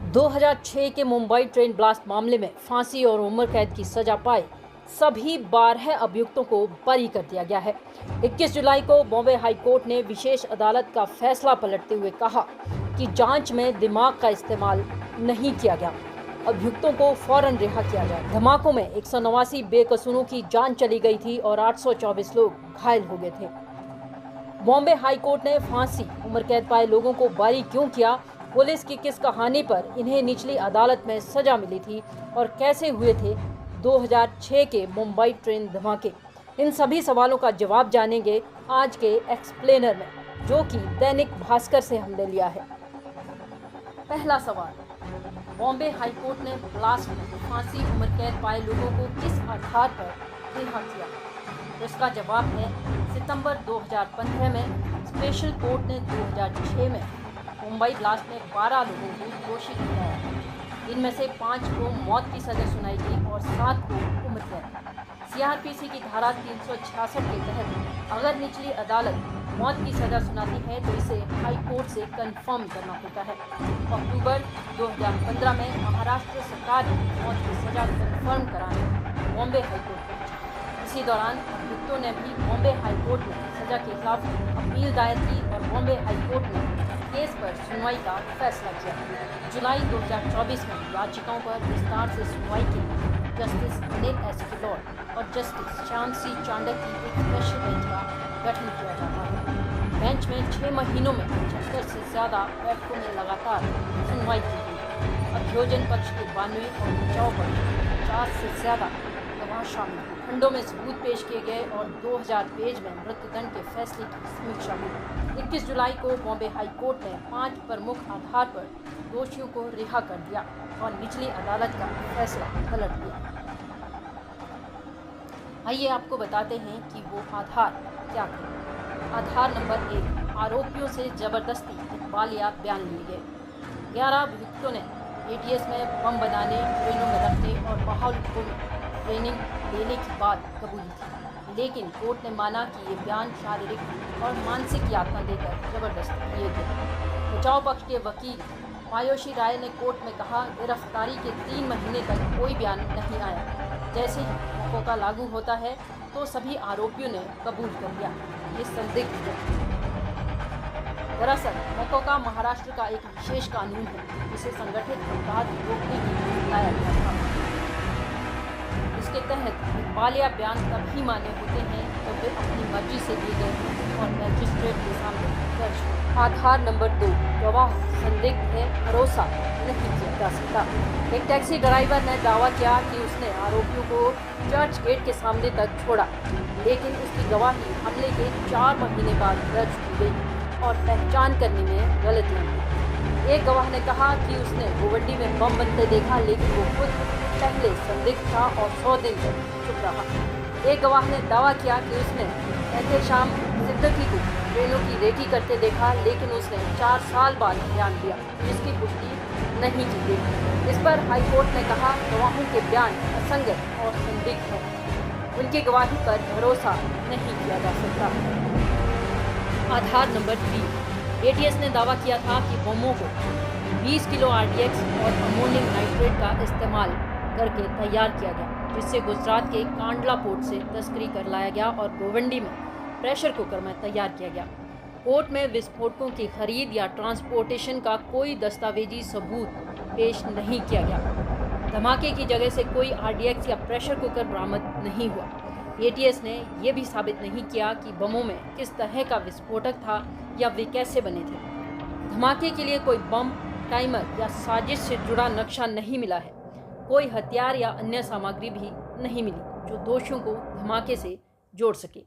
2006 के Mumbai train blast मामले में फांसी और उम्र कैद की सजा पाए सभी 12 अभियुक्तों को बरी कर दिया गया है। 21 जुलाई को बॉम्बे हाई कोर्ट ने विशेष अदालत का फैसला पलटते हुए कहा कि जांच में दिमाग का इस्तेमाल नहीं किया गया, अभियुक्तों को फौरन रिहा किया जाए। धमाकों में 189 बेकसूरों की जान चली गई थी और 824 लोग घायल हो गए थे। बॉम्बे हाई कोर्ट ने फांसी उम्र कैद पाए लोगों को बरी क्यों किया, पुलिस की किस कहानी पर इन्हें निचली अदालत में सजा मिली थी और कैसे हुए थे 2006 के मुंबई ट्रेन धमाके, इन सभी सवालों का जवाब जानेंगे आज के एक्सप्लेनर में, जो कि दैनिक भास्कर से हमने लिया है। पहला सवाल, बॉम्बे हाई कोर्ट ने ब्लास्ट में फांसी उम्र कैद पाए लोगों को किस आधार पर रिहा किया? तो इसका जवाब है सितंबर 2015 में स्पेशल कोर्ट ने 2006 में मुंबई ब्लास्ट में 12 लोगों को दोषी ठहराया। इनमें से 5 को मौत की सजा सुनाई गई और 7 को उम्र कैद। सीआरपीसी की धारा 366 के तहत अगर निचली अदालत मौत की सजा सुनाती है तो इसे हाई कोर्ट से कंफर्म करना होता है। अक्टूबर 2015 में महाराष्ट्र सरकार ने मौत की सजा कंफर्म कराने बॉम्बे हाई कोर्ट पहुंची। इसी दौरान अभियुक्तों ने भी बॉम्बे हाई कोर्ट में सजा के खिलाफ अपील दायर की और बॉम्बे हाई कोर्ट ने केस पर सुनवाई का फैसला किया। जुलाई 2024 में याचिकाओं पर विस्तार से सुनवाई की जस्टिस अनिल एस किलौर और जस्टिस श्याम सी चांडक की एक स्पेशल बेंच का गठन किया जाता है। बेंच में 6 महीनों में 75 से ज़्यादा बैठकों में लगातार सुनवाई की गई। अभियोजन पक्ष के 92 और बचाव पक्ष के 50 से ज़्यादा गवाह शामिल हुए। खंडों में सबूत पेश किए गए और 2000 पेज में मृत्युदंड के फैसले की समीक्षा हुई। 21 जुलाई को बॉम्बे हाई कोर्ट ने 5 प्रमुख आधार पर दोषियों को रिहा कर दिया और निचली अदालत का फैसला पलट दिया। आइए आपको बताते हैं कि वो आधार क्या थे। आधार नंबर 1, आरोपियों से जबरदस्ती इकबालिया बयान लिए गए। 11 अभियुक्तों ने एटीएस में बम बनाने, ट्रेनों में रखने और बहादुर में ट्रेनिंग लेने की बात कबूली थी, लेकिन कोर्ट ने माना कि ये बयान शारीरिक और मानसिक यातना देकर जबरदस्ती किए गए। बचाव पक्ष के वकील मायोशी राय ने कोर्ट में कहा, गिरफ्तारी के 3 महीने तक कोई बयान नहीं आया। जैसे ही मौका लागू होता है तो सभी आरोपियों ने कबूल कर लिया ये संदिग्ध है। दरअसल मौका महाराष्ट्र का एक विशेष कानून है जिसे संगठित अपराध रोकने के लिए लाया गया था। इसके तहत इकबालिया बयान तभी मान्य होते हैं जब वे अपनी मर्जी से दिए गए और मैजिस्ट्रेट के सामने दर्ज हो। आधार नंबर 2, गवाह संदिग्ध है, भरोसा नहीं किया जा सकता। एक टैक्सी ड्राइवर ने दावा किया कि उसने आरोपियों को चर्च गेट के सामने तक छोड़ा, लेकिन उसकी गवाही हमले के 4 महीने बाद दर्ज की गई और पहचान करने में गलतियां हुई। एक गवाह ने कहा कि उसने गोवंडी में बम बनते देखा, लेकिन वो खुद पहले संदिग्ध था और 100 दिन तक चुप रहा। एक गवाह ने दावा किया कि उसने ऐसे शाम सिद्दीकी को ट्रेनों की रेकी करते देखा, लेकिन उसने 4 साल बाद बयान दिया, जिसकी पुष्टि नहीं की गई। इस पर हाई कोर्ट ने कहा गवाहों के बयान असंगत और संदिग्ध है, उनकी गवाही पर भरोसा नहीं किया जा सकता। आधार नंबर 3, एटीएस ने दावा किया था कि बमों को 20 किलो आरडीएक्स और अमोनियम नाइट्रेट का इस्तेमाल करके तैयार किया गया, जिससे गुजरात के कांडला पोर्ट से तस्करी कर लाया गया और गोवंडी में प्रेशर कुकर में तैयार किया गया। कोर्ट में विस्फोटकों की खरीद या ट्रांसपोर्टेशन का कोई दस्तावेजी सबूत पेश नहीं किया गया। धमाके की जगह से कोई आरडीएक्स या प्रेशर कुकर बरामद नहीं हुआ। एटीएस ने यह भी साबित नहीं किया कि बमों में किस तरह का विस्फोटक था या वे कैसे बने थे। धमाके के लिए कोई बम, टाइमर या साजिश से जुड़ा नक्शा नहीं मिला है। कोई हथियार या अन्य सामग्री भी नहीं मिली जो दोषियों को धमाके से जोड़ सके।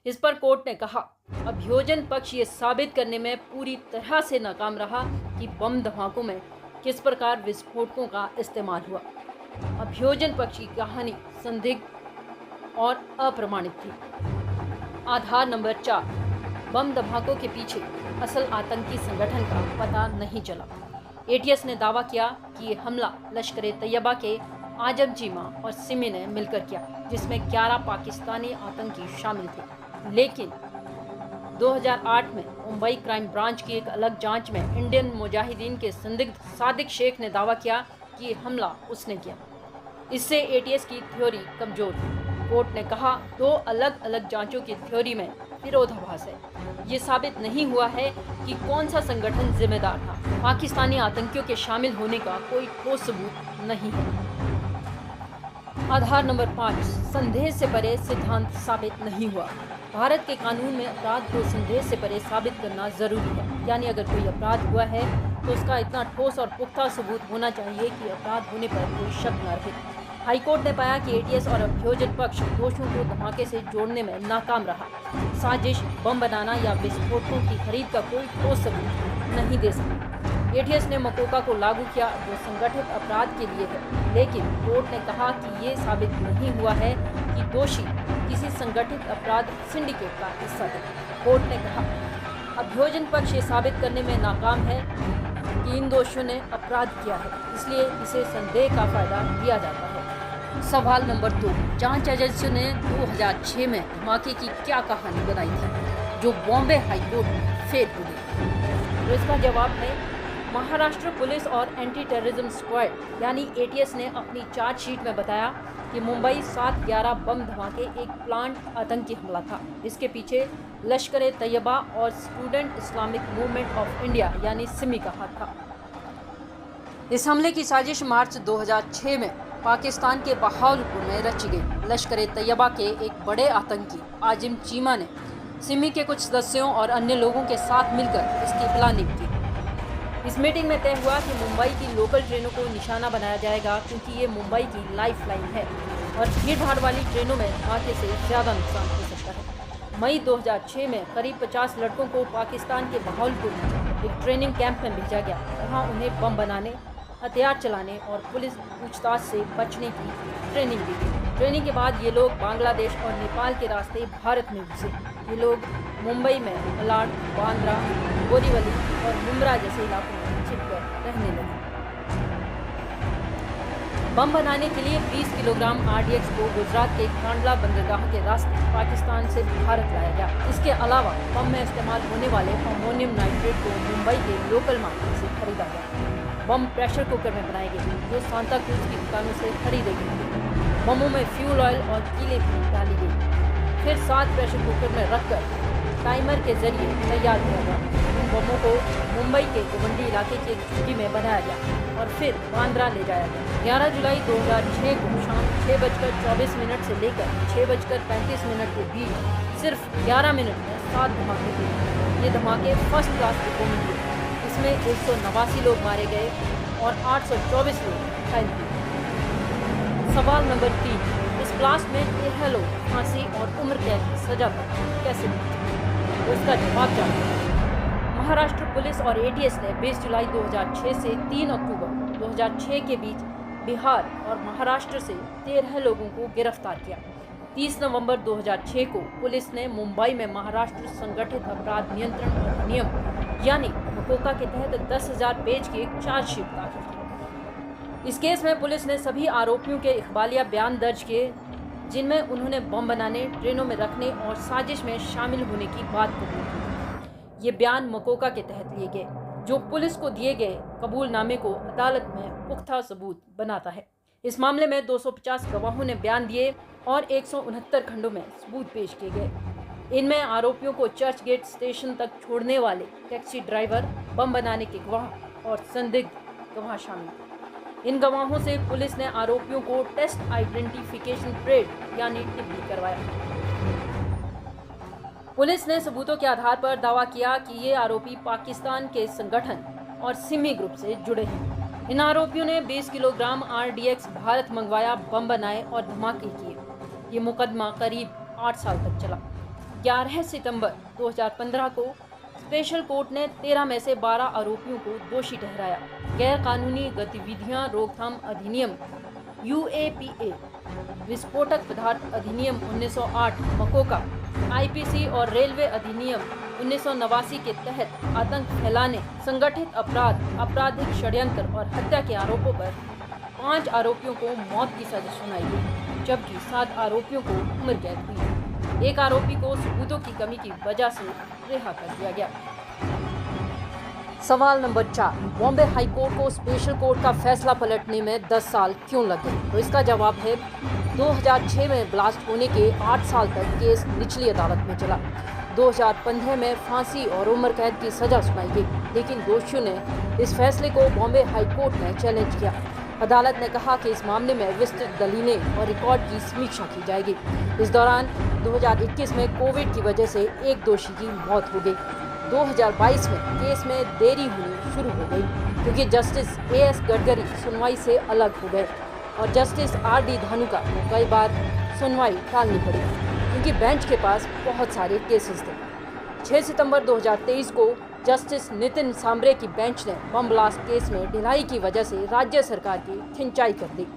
इस पर कोर्ट ने कहा अभियोजन पक्ष ये साबित करने में पूरी तरह से नाकाम रहा कि बम धमाकों में किस प्रकार विस्फोटकों का इस्तेमाल हुआ। अभियोजन पक्ष की कहानी संदिग्ध और अप्रमाणित थी। आधार नंबर 4, बम धमाकों के पीछे असल आतंकी संगठन का पता नहीं चला। एटीएस ने दावा किया कि ये हमला लश्कर-ए-तैयबा के आजम चीमा और सिमी ने मिलकर किया, जिसमें 11 पाकिस्तानी आतंकी शामिल थे, लेकिन 2008 में मुंबई क्राइम ब्रांच की एक अलग जांच में इंडियन मुजाहिदीन के संदिग्ध सादिक शेख ने दावा किया कि हमला उसने किया। इससे एटीएस की थ्योरी कमजोर थी। कोर्ट ने कहा, दो अलग अलग जांचों की थ्योरी में विरोधाभास है। ये साबित नहीं हुआ है कि कौन सा संगठन जिम्मेदार था। पाकिस्तानी आतंकियों के शामिल होने का कोई ठोस सबूत नहीं है। आधार नंबर 5, संदेह से परे सिद्धांत साबित नहीं हुआ। भारत के कानून में अपराध को संदेह से परे साबित करना जरूरी है। यानी अगर कोई अपराध हुआ है तो उसका इतना ठोस और पुख्ता सबूत होना चाहिए कि अपराध होने पर कोई शक न रहे। हाईकोर्ट ने पाया कि एटीएस और अभियोजन पक्ष दोषियों को धमाके से जोड़ने में नाकाम रहा। साजिश, बम बनाना या विस्फोटकों की खरीद का कोई ठोस सबूत नहीं दे सका। एटीएस ने मकोका को लागू किया जो संगठित अपराध के लिए है, लेकिन कोर्ट ने कहा कि ये साबित नहीं हुआ है कि दोषी किसी संगठित अपराध सिंडिकेट का हिस्सा थे। कोर्ट ने कहा, अभियोजन पक्ष ये साबित करने में नाकाम है कि इन दोषियों ने अपराध किया है, इसलिए इसे संदेह का फायदा दिया जाता है। सवाल नंबर 2, जांच एजेंसियों ने 2006 में धमाके की क्या कहानी बनाई थी जो बॉम्बे हाईकोर्ट में फेल हो गई? तो इसका जवाब है, महाराष्ट्र पुलिस और एंटी टेररिज्म स्क्वाड यानी एटीएस ने अपनी चार्जशीट में बताया कि मुंबई 7/11 बम धमाके एक प्लांट आतंकी हमला था। इसके पीछे लश्कर-ए-तैयबा और student Islamic movement of India यानी सिमी का हाथ था। इस हमले की साजिश मार्च 2006 में पाकिस्तान के बहावलपुर में रची गई। लश्कर-ए-तैयबा के एक बड़े आतंकी आजिम चीमा ने सिमी के कुछ सदस्यों और अन्य लोगों के साथ मिलकर इसकी प्लानिंग की। इस मीटिंग में तय हुआ कि मुंबई की लोकल ट्रेनों को निशाना बनाया जाएगा क्योंकि ये मुंबई की लाइफलाइन है और भीड़-भाड़ वाली ट्रेनों में धमाके से ज़्यादा नुकसान हो सकता है। मई 2006 में करीब 50 लड़कों को पाकिस्तान के बहावलपुर में एक ट्रेनिंग कैंप में भेजा गया। वहाँ उन्हें बम बनाने, हथियार चलाने और पुलिस पूछताछ से बचने की ट्रेनिंग दी गई। ट्रेनिंग के बाद ये लोग बांग्लादेश और नेपाल के रास्ते भारत में घुसे। ये लोग मुंबई में मलाड, बांद्रा, बोरीवली और मुंब्रा जैसे इलाकों में छिपकर रहने लगे। बम बनाने के लिए 20 किलोग्राम RDX को गुजरात के कांडला बंदरगाह के रास्ते पाकिस्तान से भारत लाया गया। इसके अलावा बम में इस्तेमाल होने वाले अमोनियम नाइट्रेट को मुंबई के लोकल मार्केट से खरीदा गया। बम प्रेशर कुकर में बनाए गए जो सांता क्रूज की दुकानों से खरीदे गए। बमों में फ्यूल ऑयल और कीले भी डाली गई। फिर 7 प्रेशर कुकर में रखकर टाइमर के जरिए तैयार किया गया। इन बमों को मुंबई के गोवंडी इलाके की एक झुग्गी में बनाया गया और फिर बांद्रा ले जाया गया। 11 जुलाई 2006 को शाम 6:24 से लेकर 6:35 के बीच सिर्फ 11 मिनट में 7 धमाके हुए। ये धमाके फर्स्ट क्लास परफॉर्मेंस थे। इसमें 189 लोग मारे गए और 824 लोग घायल हुए। सवाल नंबर 3, इस ब्लास्ट में 13 लोग फांसी और उम्र कैद की सजा पर कैसे मिली? तो इसका जवाब जानते हैं। महाराष्ट्र पुलिस और एटीएस ने 20 जुलाई 2006 से 3 अक्टूबर 2006 के बीच बिहार और महाराष्ट्र से 13 लोगों को गिरफ्तार किया। 30 नवंबर 2006 को पुलिस ने मुंबई में महाराष्ट्र संगठित अपराध नियंत्रण अधिनियम यानी मकोका के तहत 10,000 पेज की एक चार्जशीट दाखिल की। इस केस में पुलिस ने सभी आरोपियों के इकबालिया बयान दर्ज किए जिनमें उन्होंने बम बनाने, ट्रेनों में रखने और साजिश में शामिल होने की बात कबूल की। ये बयान मकोका के तहत लिए गए जो पुलिस को दिए गए कबूलनामे को अदालत में पुख्ता सबूत बनाता है। इस मामले में 250 गवाहों ने बयान दिए और 169 खंडों में सबूत पेश किए गए। इनमें आरोपियों को चर्च गेट स्टेशन तक छोड़ने वाले टैक्सी ड्राइवर, बम बनाने के गवाह और संदिग्ध गवाह शामिल थे। इन गवाहों से पुलिस ने आरोपियों को टेस्ट आइडेंटिफिकेशन ट्रेड यानी टिप्पी करवाया। पुलिस ने सबूतों के आधार पर दावा किया कि ये आरोपी पाकिस्तान के संगठन और सिमी ग्रुप से जुड़े हैं। इन आरोपियों ने 20 किलोग्राम RDX भारत मंगवाया, बम बनाए और धमाके किए। ये मुकदमा करीब 8 साल तक चला। 11 सितंबर 2015 को स्पेशल कोर्ट ने 13 में से 12 आरोपियों को दोषी ठहराया। गैर कानूनी गतिविधियां रोकथाम अधिनियम UAPA, विस्फोटक पदार्थ अधिनियम 1908 मकोका, IPC और रेलवे अधिनियम 1989 के तहत आतंक फैलाने, संगठित अपराध, आपराधिक षड्यंत्र और हत्या के आरोपों पर 5 आरोपियों को मौत की सजा सुनाई गई, जबकि 7 आरोपियों को उम्र कैद हुई। एक आरोपी को सबूतों की कमी की वजह से रिहा कर दिया गया। सवाल नंबर 4, बॉम्बे हाई कोर्ट को स्पेशल कोर्ट का फैसला पलटने में 10 साल क्यों लग गए? तो इसका जवाब है 2006 में ब्लास्ट होने के 8 साल तक केस निचली अदालत में चला। 2015 में फांसी और उम्र कैद की सजा सुनाई गई, लेकिन दोषियों ने इस फैसले को बॉम्बे हाई कोर्ट में चैलेंज किया। अदालत ने कहा कि इस मामले में विस्तृत दलीलें और रिकॉर्ड की समीक्षा की जाएगी। इस दौरान 2021 में कोविड की वजह से एक दोषी की मौत हो गई। 2022 में केस में देरी होनी शुरू हो गई क्योंकि जस्टिस AS गडकरी सुनवाई से अलग हो गए और जस्टिस RD धानुका को कई बार सुनवाई टालनी पड़ी क्योंकि बेंच के पास बहुत सारे केसेस थे। 6 सितंबर 2023 को जस्टिस नितिन सांबरे की बेंच ने बम ब्लास्ट केस में ढिलाई की वजह से राज्य सरकार की खिंचाई कर दी।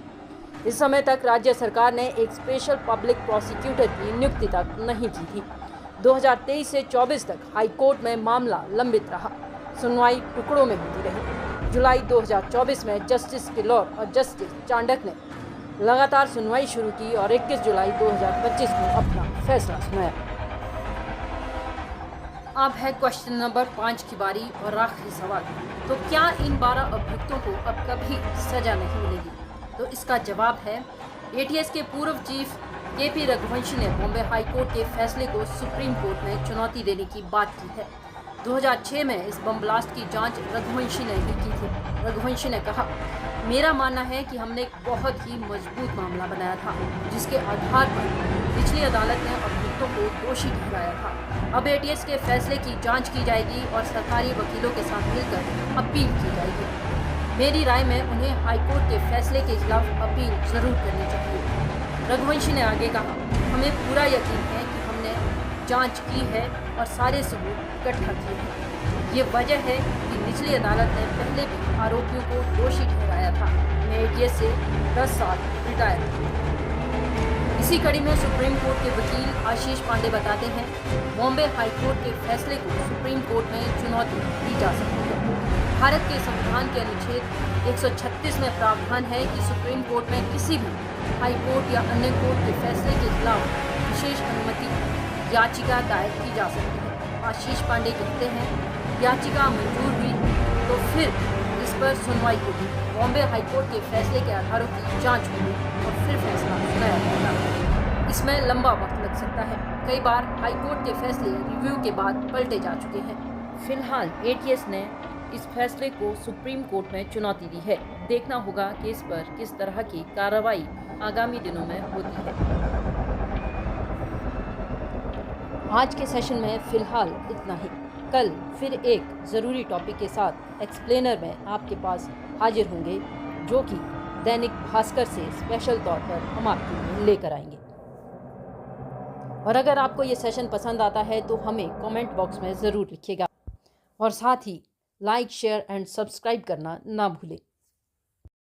इस समय तक राज्य सरकार ने एक स्पेशल पब्लिक प्रोसिक्यूटर की नियुक्ति तक नहीं की थी। 2023 से 24 तक हाई कोर्ट में मामला लंबित रहा, सुनवाई टुकड़ों में होती रही। जुलाई 2024 में जस्टिस किल्लोर और जस्टिस चांडक ने लगातार सुनवाई शुरू की और 21 जुलाई 2025 को अपना फैसला सुनाया। अब है क्वेश्चन नंबर 5 की बारी और आखिरी सवाल। तो क्या इन 12 अभियुक्तों को अब कभी सजा नहीं मिलेगी? तो इसका जवाब है ATS के पूर्व चीफ KP रघुवंशी ने बॉम्बे हाई कोर्ट के फैसले को सुप्रीम कोर्ट में चुनौती देने की बात की है। 2006 में इस बम ब्लास्ट की जांच रघुवंशी ने भी की थी। रघुवंशी ने कहा, मेरा मानना है कि हमने एक बहुत ही मजबूत मामला बनाया था जिसके आधार पर निचली अदालत ने अभियुक्तों को दोषी ठहराया था। अब ATS के फैसले की जांच की जाएगी और सरकारी वकीलों के साथ मिलकर अपील की जाएगी। मेरी राय में उन्हें हाईकोर्ट के फैसले के खिलाफ अपील जरूर करनी चाहिए। रघुवंशी ने आगे कहा, हमें पूरा यकीन है कि हमने जांच की है और सारे सबूत इकट्ठा किए हैं। ये वजह है कि निचली अदालत ने पहले भी आरोपियों को दोषी ठहराया था। मैं ATS से 10 साल रिटायर हूँ। इसी कड़ी में सुप्रीम कोर्ट के वकील आशीष पांडे बताते हैं, बॉम्बे हाई कोर्ट के फैसले को सुप्रीम कोर्ट में चुनौती दी जा सकती है। भारत के संविधान के अनुच्छेद 136 में प्रावधान है कि सुप्रीम कोर्ट में किसी भी हाई कोर्ट या अन्य कोर्ट के फैसले के खिलाफ विशेष अनुमति याचिका दायर की जा सकती है। आशीष पांडे कहते हैं, याचिका मंजूर हुई तो फिर इस पर सुनवाई होगी, बॉम्बे हाई कोर्ट के फैसले के आधारों की जांच होगी और फिर फैसला सुनाया जाएगा। इसमें लंबा वक्त लग सकता है। कई बार हाई कोर्ट के फैसले रिव्यू के बाद पलटे जा चुके हैं। फिलहाल ATS ने इस फैसले को सुप्रीम कोर्ट में चुनौती दी है। देखना होगा कि इस पर किस तरह की कार्रवाई आगामी दिनों में होती है। आज के सेशन में फिलहाल इतना ही। कल फिर एक ज़रूरी टॉपिक के साथ एक्सप्लेनर में आपके पास हाजिर होंगे, जो कि दैनिक भास्कर से स्पेशल तौर पर हम आपके लिए लेकर आएंगे। और अगर आपको ये सेशन पसंद आता है तो हमें कमेंट बॉक्स में ज़रूर लिखिएगा और साथ ही लाइक, शेयर एंड सब्सक्राइब करना ना भूलें।